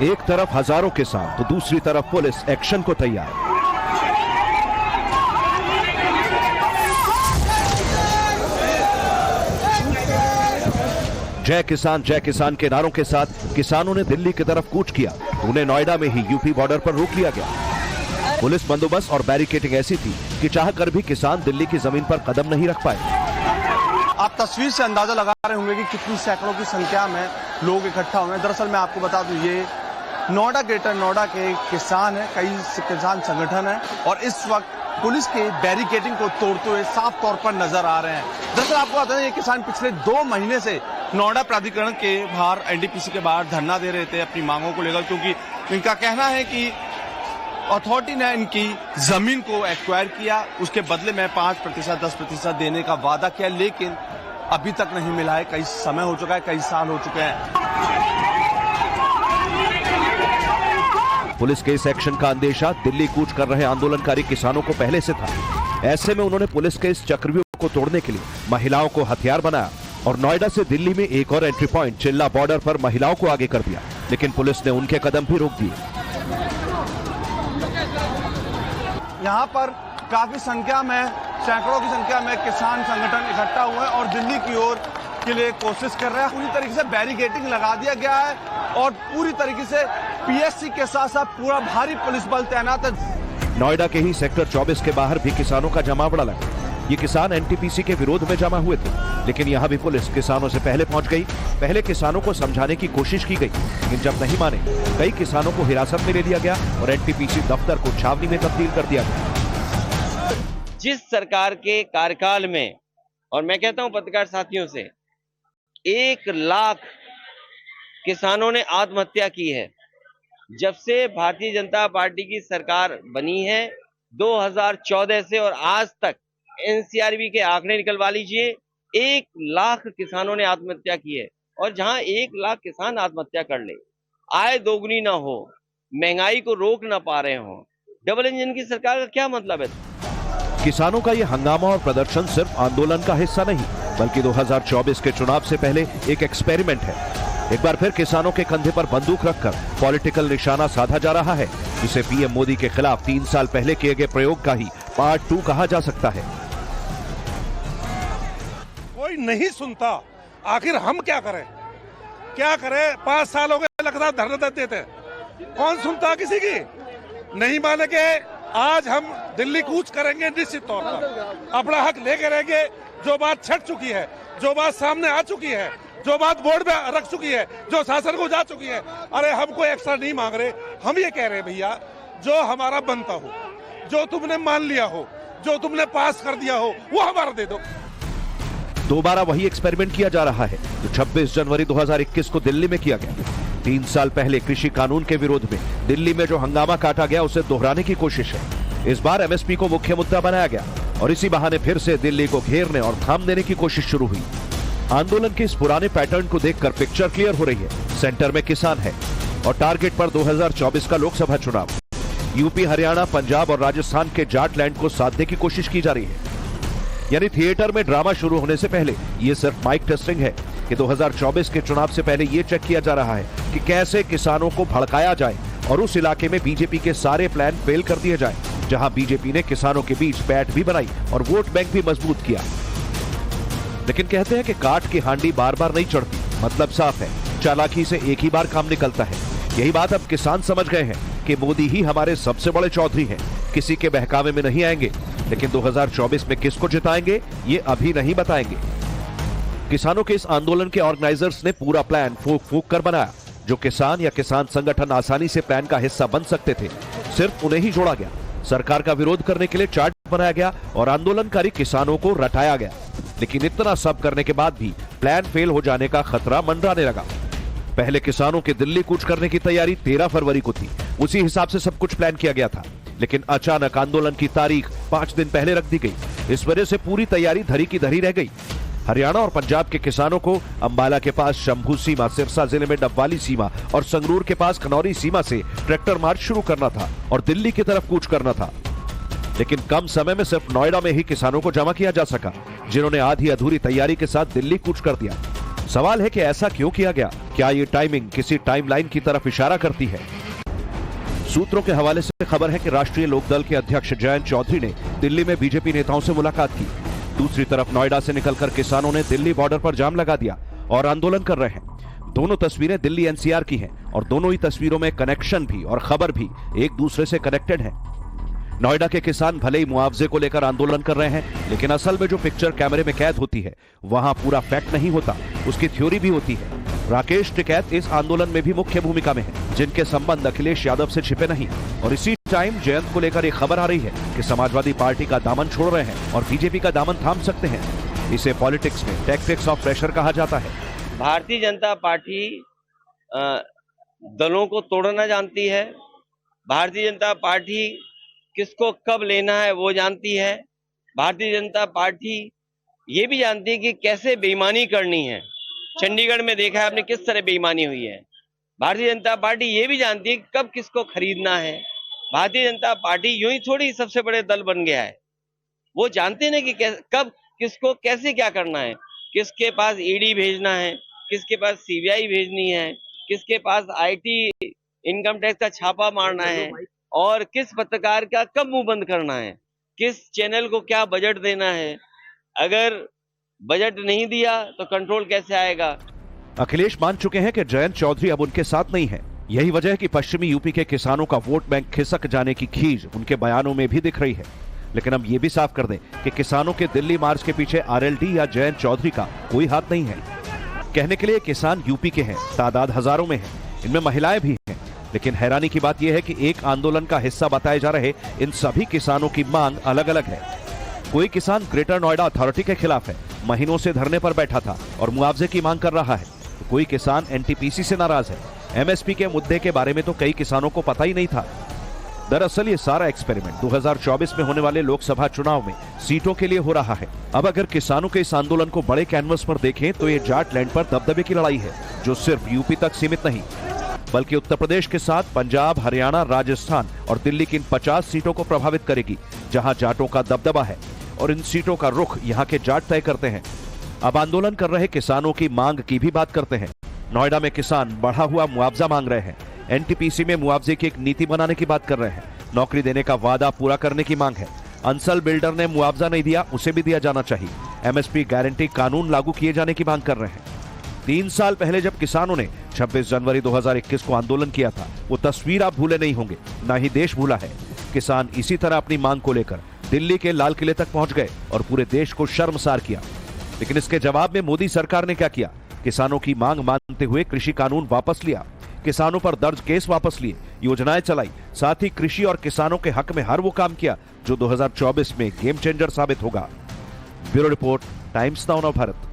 एक तरफ हजारों किसान तो दूसरी तरफ पुलिस एक्शन को तैयार। जय किसान के नारों के साथ किसानों ने दिल्ली की तरफ कूच किया। उन्हें नोएडा में ही यूपी बॉर्डर पर रोक लिया गया। पुलिस बंदोबस्त और बैरिकेडिंग ऐसी थी कि चाहकर भी किसान दिल्ली की जमीन पर कदम नहीं रख पाए। आप तस्वीर से अंदाजा लगा रहे होंगे कि कितनी सैकड़ों की संख्या में लोग इकट्ठा हुए हैं। दरअसल मैं आपको बता दूं, ये नोएडा ग्रेटर नोएडा के किसान हैं, कई किसान संगठन हैं और इस वक्त पुलिस के बैरिकेडिंग को तोड़ते हुए साफ तौर पर नजर आ रहे हैं। दरअसल आपको बता दें, ये किसान पिछले 2 महीने से नोएडा प्राधिकरण के बाहर, एनटीपीसी के बाहर धरना दे रहे थे अपनी मांगों को लेकर, क्योंकि इनका कहना है कि अथॉरिटी ने इनकी जमीन को एक्वायर किया, उसके बदले में 5%, 10% देने का वादा किया, लेकिन अभी तक नहीं मिला है। कई समय हो चुका है, कई साल हो चुके हैं। पुलिस के इस एक्शन का अंदेशा दिल्ली कूच कर रहे आंदोलनकारी किसानों को पहले से था। ऐसे में उन्होंने पुलिस के इस चक्रव्यूह को तोड़ने के लिए महिलाओं को हथियार बनाया और नोएडा से दिल्ली में एक और एंट्री पॉइंट चिल्ला बॉर्डर पर महिलाओं को आगे कर दिया, लेकिन पुलिस ने उनके कदम भी रोक दिए। यहाँ पर काफी संख्या में, सैकड़ों की संख्या में किसान संगठन इकट्ठा हुए हैं और दिल्ली की ओर के लिए कोशिश कर रहे हैं। पूरी तरीके से बैरिकेडिंग लगा दिया गया है और पूरी तरीके से पीएससी के साथ साथ पूरा भारी पुलिस बल तैनात है। नोएडा के ही सेक्टर 24 के बाहर भी किसानों का जमावड़ा लगा। ये किसान एनटीपीसी के विरोध में जमा हुए थे, लेकिन यहाँ भी पुलिस किसानों से पहले पहुंच गई। पहले किसानों को समझाने की कोशिश की गई, लेकिन जब नहीं माने, कई किसानों को हिरासत में ले लिया गया और एनटीपीसी दफ्तर को छावनी में तब्दील कर दिया गया। जिस सरकार के कार्यकाल में, और मैं कहता हूं पत्रकार साथियों से, 1 लाख किसानों ने आत्महत्या की है। जब से भारतीय जनता पार्टी की सरकार बनी है 2014 से और आज तक, एनसीआरबी के आंकड़े निकलवा लीजिए, 1 लाख किसानों ने आत्महत्या की है। और जहां 1 लाख किसान आत्महत्या कर ले, आय दोगुनी ना हो, महंगाई को रोक ना पा रहे हो, डबल इंजन की सरकार का क्या मतलब है? किसानों का ये हंगामा और प्रदर्शन सिर्फ आंदोलन का हिस्सा नहीं, बल्कि 2024 के चुनाव से पहले एक एक्सपेरिमेंट है। एक बार फिर किसानों के कंधे पर बंदूक रखकर पॉलिटिकल निशाना साधा जा रहा है। इसे पीएम मोदी के खिलाफ 3 साल पहले किए गए प्रयोग का ही पार्ट 2 कहा जा सकता है। कोई नहीं सुनता, आखिर हम क्या करें? 5 साल हो गए लगातार धरना देते हैं, कौन सुनता किसी की? नहीं माने के आज हम दिल्ली कूच करेंगे, निश्चित तौर पर अपना हक लेके रहेंगे। जो बात छट चुकी है, जो बात सामने आ चुकी है, जो बात बोर्ड में रख चुकी है, जो शासन को जा चुकी है, अरे हम कोई एक्स्ट्रा नहीं मांग रहे। हम ये कह रहे हैं भैया, जो हमारा बनता हो, जो तुमने मान लिया हो, जो तुमने पास कर दिया हो, वो हमारा दे दो। दोबारा वही एक्सपेरिमेंट किया जा रहा है जो 26 जनवरी 2021 को दिल्ली में किया गया। 3 साल पहले कृषि कानून के विरोध में दिल्ली में जो हंगामा काटा गया, उसे दोहराने की कोशिश है। इस बार एमएसपी को मुख्य मुद्दा बनाया गया और इसी बहाने फिर से दिल्ली को घेरने और थाम देने की कोशिश शुरू हुई। आंदोलन के इस पुराने पैटर्न को देखकर पिक्चर क्लियर हो रही है। सेंटर में किसान है और टारगेट पर 2024 का लोकसभा चुनाव। यूपी, हरियाणा, पंजाब और राजस्थान के जाट लैंड को साधने की कोशिश की जा रही है। यानी थिएटर में ड्रामा शुरू होने से पहले ये सिर्फ माइक टेस्टिंग है कि 2024 के चुनाव से पहले ये चेक किया जा रहा है कि कैसे किसानों को भड़काया जाए और उस इलाके में बीजेपी के सारे प्लान फेल कर दिए जाए, जहां बीजेपी ने किसानों के बीच बैठ भी बनाई और वोट बैंक भी मजबूत किया। लेकिन कहते हैं कि काट की हांडी बार बार नहीं चढ़ती। मतलब साफ है, चालाकी से एक ही बार काम निकलता है। यही बात अब किसान समझ गए हैं कि मोदी ही हमारे सबसे बड़े चौधरी हैं, किसी के बहकावे में नहीं आएंगे। लेकिन 2024 में किसको जिताएंगे, ये अभी नहीं बताएंगे। किसानों के इस आंदोलन के ऑर्गेनाइजर्स ने पूरा प्लान फूक फूक कर बनाया। जो किसान या किसान संगठन आसानी से प्लान का हिस्सा बन सकते थे, सिर्फ उन्हें ही जोड़ा गया। सरकार का विरोध करने के लिए चार्ट बनाया गया और आंदोलनकारी किसानों को रटाया गया। लेकिन इतना सब करने के बाद भी प्लान फेल हो जाने का खतरा मंडराने लगा। पहले किसानों के दिल्ली कूच करने की तैयारी 13 फरवरी को थी। उसी हिसाब से सब कुछ प्लान किया गया था, लेकिन अचानक आंदोलन की तारीख 5 दिन पहले रख दी गई। इस वजह से पूरी तैयारी धरी की धरी रह गई। हरियाणा और पंजाब के किसानों को अंबाला के पास शंभू सीमा, सिरसा जिले में डबवाली सीमा और संगरूर के पास खनौरी सीमा से ट्रैक्टर मार्च शुरू करना था और दिल्ली की तरफ कूच करना था। लेकिन कम समय में सिर्फ नोएडा में ही किसानों को जमा किया जा सका, जिन्होंने आधी अधूरी तैयारी के साथ दिल्ली कूच कर दिया। सवाल है कि ऐसा क्यों किया गया? क्या ये टाइमिंग किसी टाइमलाइन की तरफ इशारा करती है? सूत्रों के हवाले से खबर है कि राष्ट्रीय लोकदल के अध्यक्ष जयंत चौधरी ने दिल्ली में बीजेपी नेताओं से मुलाकात की। दूसरी तरफ नोएडा से निकलकर किसानों ने दिल्ली बॉर्डर पर जाम लगा दिया और आंदोलन कर रहे हैं। दोनों तस्वीरें दिल्ली एनसीआर की हैं और दोनों ही तस्वीरों में कनेक्शन भी और खबर भी एक दूसरे से कनेक्टेड है। नोएडा के किसान भले ही मुआवजे को लेकर आंदोलन कर रहे हैं, लेकिन असल में जो पिक्चर कैमरे में कैद होती है वहां पूरा फैक्ट नहीं होता, उसकी थ्योरी भी होती है। राकेश टिकैत इस आंदोलन में भी मुख्य भूमिका में है, जिनके संबंध अखिलेश यादव से छिपे नहीं। और इसी टाइम जयंत को लेकर एक खबर आ रही है कि समाजवादी पार्टी का दामन छोड़ रहे हैं और बीजेपी का दामन थाम सकते हैं। इसे पॉलिटिक्स में टैक्टिक्स ऑफ प्रेशर कहा जाता है। भारतीय जनता पार्टी दलों को तोड़ना जानती है। भारतीय जनता पार्टी किसको कब लेना है वो जानती है। भारतीय जनता पार्टी ये भी जानती है कि कैसे बेईमानी करनी है। चंडीगढ़ में देखा है आपने किस तरह बेईमानी हुई है। भारतीय जनता पार्टी ये भी जानती है कि कब किसको खरीदना है। भारतीय जनता पार्टी यूं ही थोड़ी सबसे बड़े दल बन गया है। वो जानते हैं कि कब किसको कैसे क्या करना है, किसके पास ईडी भेजना है, किसके पास सीबीआई भेजनी है, किसके पास आईटी इनकम टैक्स का छापा मारना है और किस पत्रकार का कब मुंह बंद करना है, किस चैनल को क्या बजट देना है। अगर बजट नहीं दिया तो कंट्रोल कैसे आएगा? अखिलेश मान चुके हैं कि जयंत चौधरी अब उनके साथ नहीं है। यही वजह है कि पश्चिमी यूपी के किसानों का वोट बैंक खिसक जाने की खीज उनके बयानों में भी दिख रही है। लेकिन हम ये भी साफ कर दें कि किसानों के दिल्ली मार्च के पीछे आरएलडी या जयंत चौधरी का कोई हाथ नहीं है। कहने के लिए किसान यूपी के हैं, तादाद हजारों में है, इनमें महिलाएं भी हैं। लेकिन हैरानी की बात यह है कि एक आंदोलन का हिस्सा बताए जा रहे इन सभी किसानों की मांग अलग अलग है। कोई किसान ग्रेटर नोएडा अथॉरिटी के खिलाफ है, महीनों से धरने पर बैठा था और मुआवजे की मांग कर रहा है। तो कोई किसान एनटीपीसी से नाराज है। एमएसपी के मुद्दे के बारे में तो कई किसानों को पता ही नहीं था। दरअसल ये सारा एक्सपेरिमेंट 2024 में होने वाले लोकसभा चुनाव में सीटों के लिए हो रहा है। अब अगर किसानों के इस आंदोलन को बड़े कैनवस पर देखें तो ये जाट लैंड पर दबदबे की लड़ाई है, जो सिर्फ यूपी तक सीमित नहीं बल्कि उत्तर प्रदेश के साथ पंजाब, हरियाणा, राजस्थान और दिल्ली की इन 50 सीटों को प्रभावित करेगी, जहां जाटों का दबदबा है और इन सीटों का रुख यहां के जाट तय करते हैं। अब आंदोलन कर रहे किसानों की मांग की भी बात करते हैं। नोएडा में किसान बढ़ा हुआ मुआवजा मांग रहे हैं। एनटीपीसी में मुआवजे की एक नीति बनाने की बात कर रहे हैं। नौकरी देने का वादा पूरा करने की मांग है। अंसल बिल्डर ने मुआवजा नहीं दिया, उसे भी दिया जाना चाहिए। एमएसपी गारंटी कानून लागू किए जाने की मांग कर रहे हैं। 3 साल पहले जब किसानों ने 26 जनवरी 2021 को आंदोलन किया था, वो तस्वीर आप भूले नहीं होंगे, ना ही देश भूला है। किसान इसी तरह अपनी मांग को लेकर दिल्ली के लाल किले तक पहुंच गए और पूरे देश को शर्मसार किया। लेकिन इसके जवाब में मोदी सरकार ने क्या किया? किसानों की मांग मानते हुए कृषि कानून वापस लिया, किसानों पर दर्ज केस वापस लिए, योजनाएं चलाई, साथ ही कृषि और किसानों के हक में हर वो काम किया जो 2024 में गेम चेंजर साबित होगा। Bureau report, times now Bharat.